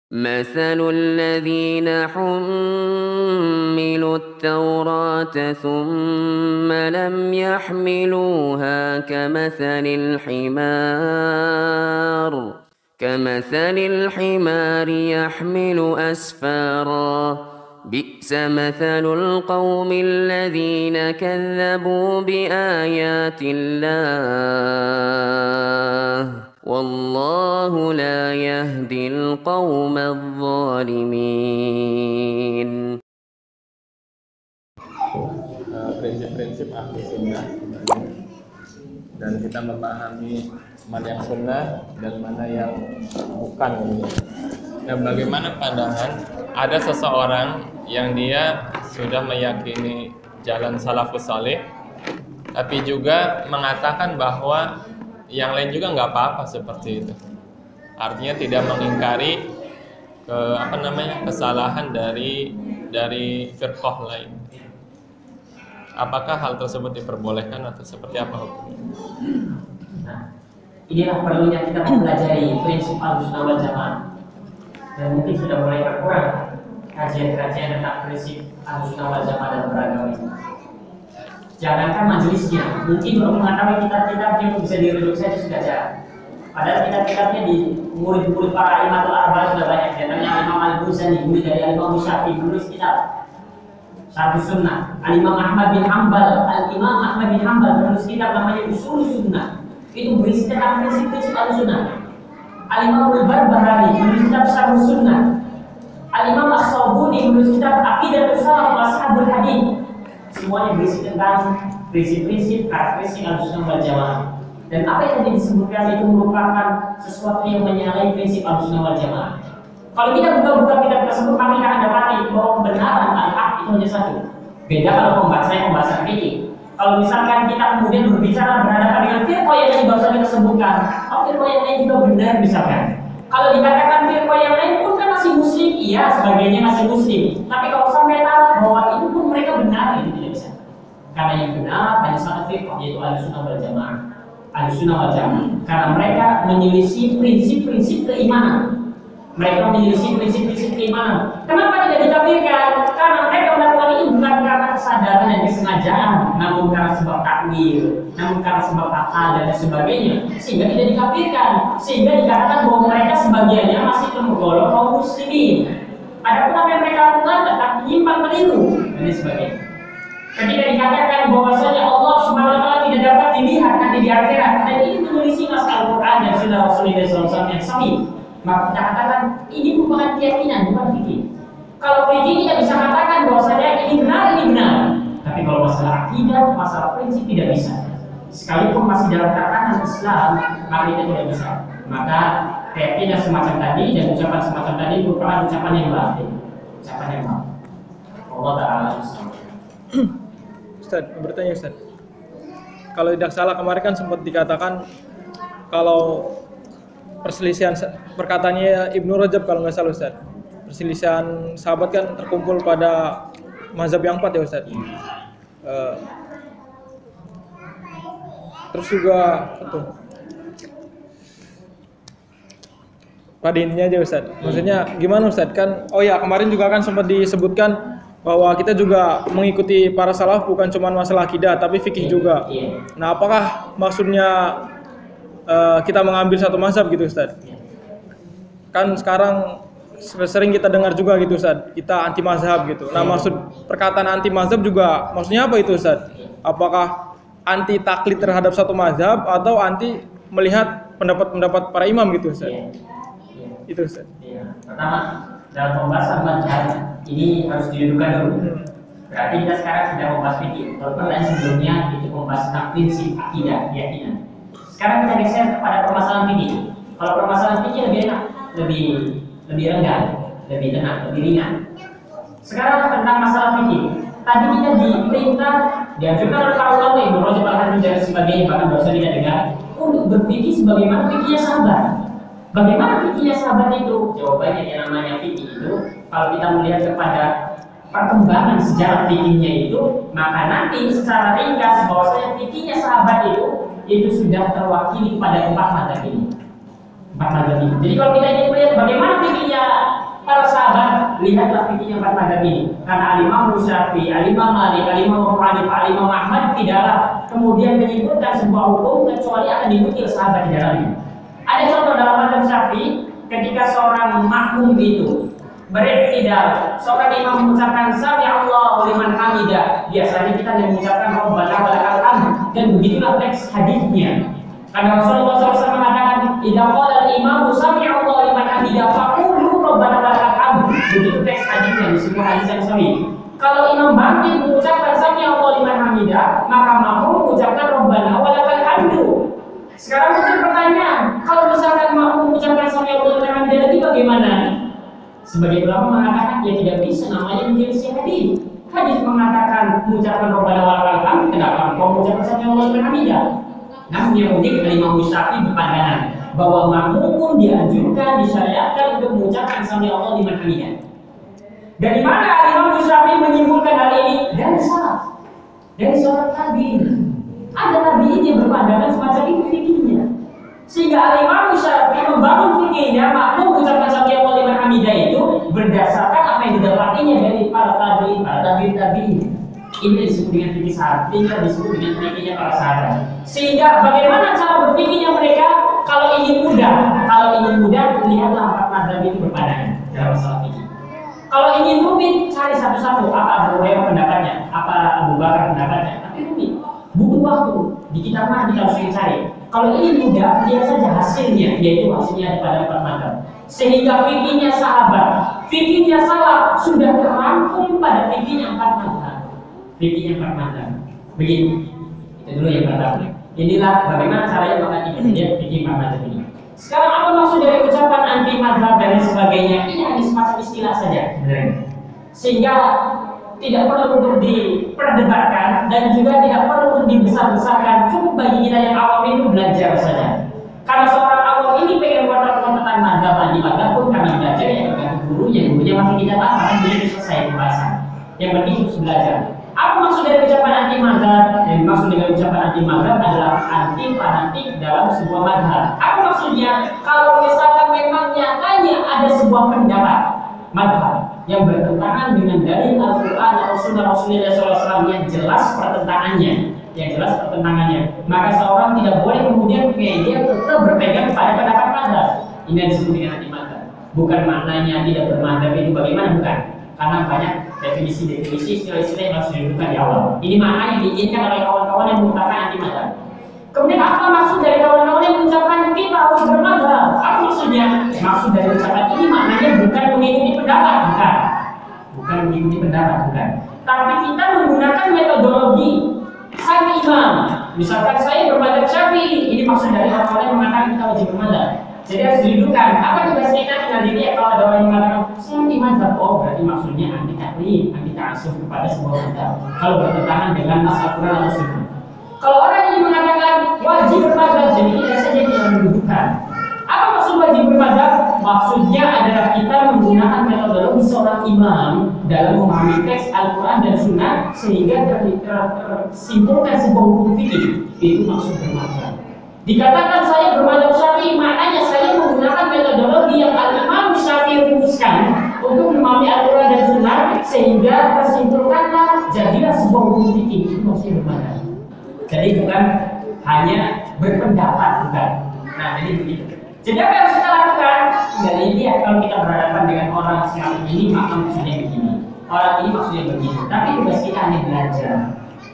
مثل الذين حملوا التوراة ثم لم يحملوها كمثل الحمار يحمل أسفارا بئس مثل القوم الذين كذبوا بآيات الله والله لا يهدي القوم الظالمين. Prinsip-prinsip ahli sunnah dan kita memahami mana yang sunnah dan mana yang bukan ini. Dan bagaimana pandangan ada seseorang yang dia sudah meyakini jalan salafus saleh, tapi juga mengatakan bahwa yang lain juga nggak apa-apa seperti itu. Artinya tidak mengingkari kesalahan dari firqah lain. Apakah hal tersebut diperbolehkan atau seperti apa hukumnya? Nah, inilah perlunya kita mempelajari prinsip Ahlussunnah wal Jamaah. Dan mungkin sudah mulai berkurang kajian-kajian tentang prinsip Ahlussunnah wal Jamaah dalam beragama ini. Jangankan majelisnya, mungkin untuk mengetahui kitab-kitabnya itu bisa dirujuk saja sudah jarang. Padahal kitab-kitabnya di murid-murid para imamatul arba'ah sudah banyak. Contohnya Imam Al-Buzani, murid dari Imam Syafi'i, menulis kitab Syarh Sunnah. Imam Ahmad bin Hanbal menulis kitab namanya Ushul Sunnah. Itu berisi tentang prinsip-prinsip Ahlussunnah. Al-Imam Al-Barbahari menulis kitab Syarh Sunnah. Al-Imam As-Sabuni menulis kitab Aqidatus Salaf wa Ashabul Hadits. Semuanya berisi tentang prinsip-prinsip karakteristik Ahlussunnah wal Jamaah. Dan apa yang tadi disebutkan itu merupakan sesuatu yang menyalahi prinsip Ahlussunnah wal Jamaah. Kalau kita buka-buka kitab tersebut, kami akan dapati bahwa kebenaran al-haq itu hanya satu. Beda kalau pembahasan fikih. Kalau misalkan kita kemudian berbicara berhadapan dengan firqah yang tadi barusan kita sebutkan, firqah yang lain juga benar misalkan. Kalau dikatakan firqah yang lain pun kan masih muslim, iya sebagainya masih muslim. Tapi kalau sampai tahu bahwa itu pun mereka benar, itu tidak bisa. Karena yang benar hanya satu firqah, yaitu Ahlussunnah wal Jamaah. Ahlussunnah wal Jamaah. Karena mereka menyelisih prinsip-prinsip keimanan. Mereka menyelisih prinsip-prinsip keimanan. Kenapa tidak dikafirkan? Karena mereka melakukan ini bukan karena kesadaran dan kesengajaan, namun karena sebab takwil, namun karena sebab akal dan sebagainya, sehingga tidak dikafirkan. Sehingga dikatakan bahwa mereka sebagiannya masih tergolong kaum muslimin. Adapun apa yang mereka lakukan tetap menyimpang keliru dan sebagainya. Ketika dikatakan bahwasanya Allah Subhanahu wa taala tidak dapat dilihat nanti di akhirat, dan ini menyelisih naskah Al-Qur'an dan sunnah Rasulullah SAW yang sahih, maka kita katakan ini merupakan keyakinan, bukan fikih. Kalau fikih kita bisa katakan bahwasanya ini benar. Tapi kalau masalah akidah, masalah prinsip tidak bisa. Sekalipun masih dalam tatanan Islam, maka kita tidak bisa. Maka keyakinan semacam tadi dan ucapan semacam tadi merupakan ucapan yang batil. Allah Ta'ala. Ustaz, bertanya Ustaz. Kalau tidak salah kemarin kan sempat dikatakan kalau perselisihan perkataannya Ibnu Rajab kalau nggak salah Ustaz. Perselisihan sahabat kan terkumpul pada mazhab yang 4 ya Ustaz. Terus juga pada intinya aja Ustaz. Maksudnya gimana Ustaz? Kan kemarin juga kan sempat disebutkan bahwa kita juga mengikuti para salaf bukan cuma masalah akidah tapi fikih juga. Nah, apakah maksudnya kita mengambil satu mazhab gitu Ustaz? Kan sekarang sering kita dengar juga gitu Ustaz, kita anti mazhab gitu. Nah, maksud perkataan anti mazhab juga maksudnya apa itu Ustaz? Apakah anti taklid terhadap satu mazhab atau anti melihat pendapat-pendapat para imam gitu Ustaz? Itu Ustaz. Pertama, dalam pembahasan mazhab ini harus didudukkan dulu. Berarti kita sekarang sedang membahas fikih. Walaupun sebelumnya itu membahas tentang prinsip akidah, keyakinan. Sekarang kita geser kepada permasalahan fikih. Kalau permasalahan fikih lebih enak, lebih renggang, lebih tenang, lebih ringan. Sekarang tentang masalah fikih. Tadi kita diperintah, dianjurkan oleh para ulama Ibnu Rajab Al-Hanbali dan sebagainya, bahkan barusan kita dengar untuk berfikih sebagaimana fikihnya sahabat. Bagaimana fikihnya sahabat itu? Jawabannya yang namanya fikih itu, kalau kita melihat kepada perkembangan sejarah fikihnya itu, maka nanti secara ringkas bahwasanya fikihnya sahabat itu sudah terwakili pada 4 mazhab ini. Jadi kalau kita ingin melihat bagaimana fikihnya lihatlah fikihnya empat mazhab ini. Karena Al-Imam Syafi'i, Al-Imam Malik, Al-Imam Abu Hanifah, Al-Imam Ahmad tidaklah kemudian menyebutkan sebuah hukum kecuali akan diikuti sahabat di dalamnya. Ada contoh dalam mazhab Syafi'i ketika seorang makmum itu beriktidal, seorang imam mengucapkan sami Allahu liman hamidah, biasanya kita mengucapkan Rabbana walakal hamd, dan begitulah teks hadisnya. Karena Rasulullah SAW mengatakan, "Idza qala al-imamu sami Allahu liman hamidah, faqulu Rabbana walakal hamd." Begitu teks hadisnya di sebuah hadis yang sahih. Kalau imam bangkit mengucapkan sami Allahu liman hamidah, maka makmum mengucapkan Rabbana walakal hamdu. Sekarang muncul pertanyaan, kalau misalkan makmum mengucapkan sami Allahu liman hamidah lagi bagaimana? Sebagai ulama mengatakan dia tidak bisa namanya menjadi hadis. Hadis mengatakan mengucapkan Rabbana walakal hamd, kenapa kau mengucapkan sami Allahu liman hamidah? Namun yang unik Imam Syafi'i berpandangan bahwa makmum pun dianjurkan, disyariatkan untuk mengucapkan sami Allahu liman hamidah. Dari mana Imam Syafi'i menyimpulkan hal ini? Dari salaf, dari sahabat tabi'in. Ada tabi'in yang berpandangan semacam itu fikihnya. Sehingga Imam Syafi'i membangun fikihnya makmum mengucapkan sami Allahu liman hamidah itu berdasarkan apa yang didapatinya dari para tabi'in, tabi'in. Ini disebut dengan fikih sahabat, ini disebut dengan fikihnya para sahabat. Sehingga bagaimana cara berfikirnya mereka? Kalau ingin mudah, lihatlah empat mazhab itu berpandangan dalam masalah fikih. Kalau ingin rumit, cari satu-satu. Apa Abu Hurairah pendapatnya, apa Abu Bakar pendapatnya. Tapi rumit, butuh waktu. Di kitab mana kita harus cari. Kalau ingin mudah, lihat saja hasilnya, yaitu hasilnya ada pada empat mazhab. Sehingga fikihnya sahabat, fikihnya salaf sudah terangkum pada fikihnya empat mazhab. Fikihnya empat mazhab. Begitu. Itu dulu yang pertama. Inilah bagaimana caranya mengkaji fikih empat mazhab ini. Sekarang apa maksud dari ucapan anti mazhab dan sebagainya? Ini hanya semacam istilah saja sebenarnya. Sehingga tidak perlu untuk diperdebatkan dan juga tidak perlu untuk dibesar-besarkan. Cukup bagi kita yang awam itu belajar saja. Karena seorang awam ini pengen buat tentang mazhab anti mazhab pun karena belajar ya tergantung gurunya masih tidak paham kan belum selesai pembahasan. Yang penting harus belajar. Apa maksud dari ucapan anti mazhab? Yang maksud dengan ucapan anti mazhab adalah anti fanatik dalam sebuah mazhab. Apa maksudnya? Kalau misalkan memang nyatanya ada sebuah pendapat mazhab yang bertentangan dengan dalil Al-Quran atau Sunnah Rasulullah SAW yang jelas pertentangannya, maka seorang tidak boleh kemudian dia tetap berpegang pada pendapat mazhab. Ini yang disebut dengan anti mazhab. Bukan maknanya tidak bermazhab itu bagaimana, bukan. Karena banyak definisi istilah-istilah yang harus didudukkan di awal. Ini makna yang diinginkan oleh kawan-kawan yang mengungkapkan anti mazhab. Kemudian apa maksud dari kawan-kawan yang mengucapkan kita harus bermazhab? Apa maksudnya? Maksud dari ucapan ini maknanya bukan mengikuti pendapat, bukan mengikuti pendapat, bukan. Tapi kita menggunakan metodologi sang imam. Misalkan saya bermazhab Syafi'i, ini maksud dari orang-orang yang mengatakan kita wajib bermazhab. Jadi harus didudukkan. Apa tugas kita dengan diri kalau ada orang yang mengatakan saya anti mazhab? Oh, berarti maksudnya anti taklid, anti ta'assub kepada sebuah mazhab. Kalau bertentangan dengan nas Al-Quran atau Sunnah. Kalau orang ini mengatakan wajib bermazhab, jadi kita saja tidak mendudukkan. Apa maksud wajib bermazhab? Maksudnya adalah kita menggunakan metodologi seorang imam dalam memahami teks Al-Quran dan Sunnah sehingga tersimpulkan sebuah hukum fikih. Itu maksud bermazhab. Dikatakan saya bermazhab Syafi'i, maknanya saya menggunakan metodologi yang Al-Imam Syafi'i rumuskan untuk memahami Al-Quran dan Sunnah sehingga tersimpulkanlah jadilah sebuah hukum fikih. Itu maksudnya bermazhab. Jadi bukan hanya berpendapat, bukan. Nah, jadi begitu. Jadi apa yang harus kita lakukan? Dari ini kalau kita berhadapan dengan orang semacam ini, maka maksudnya begini. Orang ini maksudnya begini. Tapi tugas kita hanya belajar.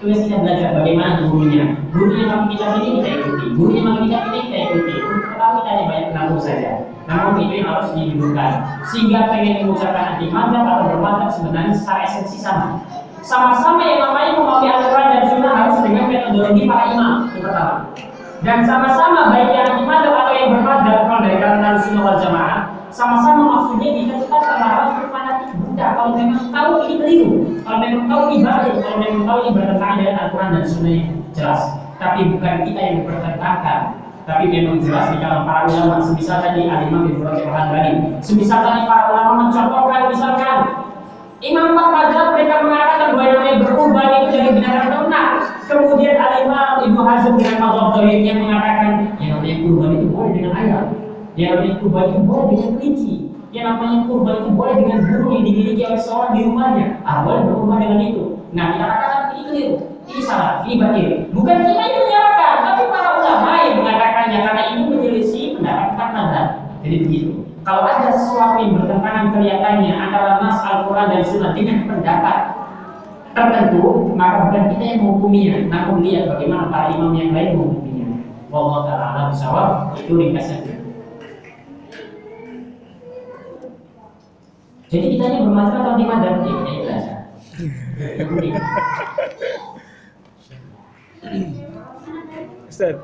Tugas kita belajar bagaimana gurunya. Gurunya makin kita pilih kita ikuti. Gurunya makin kita pilih kita ikuti. Untuk pertama kita hanya banyak menanggung saja. Namun itu yang harus didudukkan. Sehingga pengen mengucapkan anti mazhab atau bermazhab sebenarnya secara esensi sama. Sama-sama yang namanya memahami Al-Quran dan Sunnah harus dengan metodologi para imam. Yang pertama. Dan sama-sama baik yang anti mazhab atau yang bermazhab kalau dari kalangan Sunnah wal Jamaah, sama-sama maksudnya kita terlarang berfanatik buta. Kalau memang tahu ini keliru, kalau memang tahu ini baik, kalau memang tahu ini bertentangan dengan Al-Quran dan Sunnah yang jelas. Tapi bukan kita yang bertentangkan. Tapi memang jelas di kalangan para ulama, semisal tadi Al-Imam Ibnu Rajab Al-Hambali, semisal tadi para ulama mencontohkan misalkan Imam empat mazhab mereka mengatakan bahwa yang namanya berubah itu dari binatang ternak. Kemudian Al-Imam Ibnu Hazm dengan mazhab Dzahir yang mengatakan yang namanya kurban itu boleh dengan ayam, yang namanya kurban itu boleh dengan kelinci. Yang namanya kurban itu boleh dengan burung yang dimiliki oleh seorang di rumahnya. Boleh berkurban dengan itu. Nah, kita katakan ini keliru, ini salah, ini batil. Bukan kita yang menyalahkan, tapi para ulama yang mengatakannya karena ini menyelisih pendapat mazhab. Jadi begitu. Kalau ada sesuatu yang bertentangan kelihatannya antara nas Al-Quran dan Sunnah dengan pendapat tertentu, maka bukan kita yang menghukuminya, namun lihat bagaimana para imam yang lain menghukuminya. Wallahu ta'ala a'lam bishawab. Itu ringkasnya. Jadi kita ini bermasalah atau di mazhab ini belajar. Ustaz,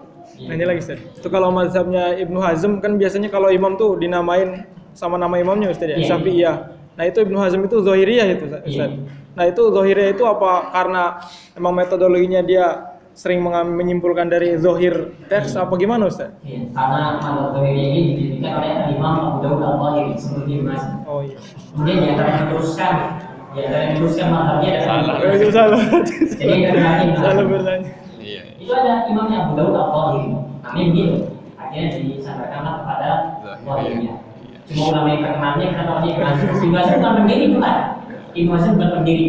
nanya lagi Ustaz. Itu kalau mazhabnya Ibnu Hazm kan biasanya kalau imam tuh dinamain sama nama imamnya Ustaz ya, Syafi'iyah. Nah itu Ibnu Hazm itu Zahiriyah itu Ustaz. Nah itu Zahiriyah itu apa karena emang metodologinya dia sering menyimpulkan dari zahir teks apa gimana Ustaz? Iya, karena mazhab Zahiriyah ini didirikan oleh Imam Abu Dawud Al-Zahiri seperti Mas. Oh iya. Kemudian dia akan meneruskan mazhabnya Salah. Jadi Salah bertanya. itu ada imamnya Abu Dawud Al-Zahiri. Namanya begitu. Akhirnya disampaikanlah kepada Zahiriyah. Cuma ulama yang terkenalnya kita tahu dia Ibnu Hazm bukan pendiri bukan. Ibnu Hazm bukan pendiri.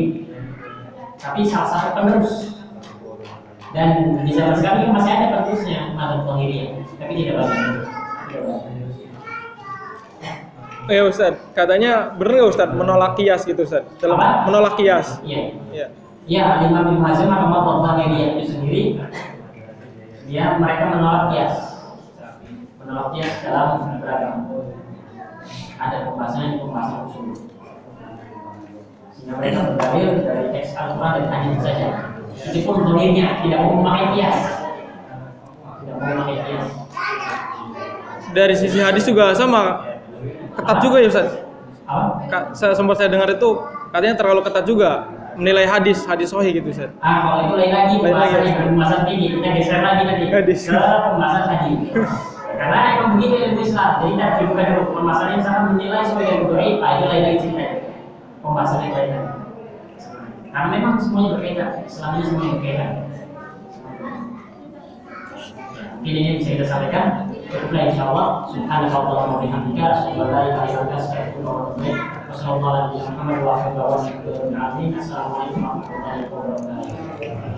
Tapi salah satu penerus. Dan di zaman sekarang masih ada penerusnya mazhab Zahiriyah, tapi tidak banyak. Ya Ustaz, katanya benar nggak Ustaz menolak kias gitu Ustaz? Dalam menolak kias. Iya. Iya. Ya, Imam Ibnu Hazm atau mazhab Zahiriyah itu sendiri, mereka menolak kias. Menolak kias dalam beragama. Ada pembahasan usul. Sehingga mereka berdalil dari teks Al-Quran dan hadis saja. Itu pun zahirnya tidak mau memakai kias. Dari sisi hadis juga sama ketat juga ya Ustaz. Sempat saya dengar itu katanya terlalu ketat juga menilai hadis sahih gitu Ustaz. Kalau itu lain lagi pembahasan tinggi, kita geser lagi nanti ke pembahasan hadis. Karena emang begitu ilmu Islam. Jadi tidak bukan dulu pembahasan yang sangat menilai sebagai dhaif, itu lain lagi ceritanya. Pembahasan yang lain lagi. Karena memang semuanya berkaitan, Islam ini semuanya berkaitan. Ini bisa kita sampaikan. Cukuplah insyaallah. Subhanallah wa bihamdika asyhadu an la ilaha illa anta astaghfiruka wa atubu ilaik. Wassalamualaikum warahmatullahi wabarakatuh. Assalamualaikum warahmatullahi wabarakatuh.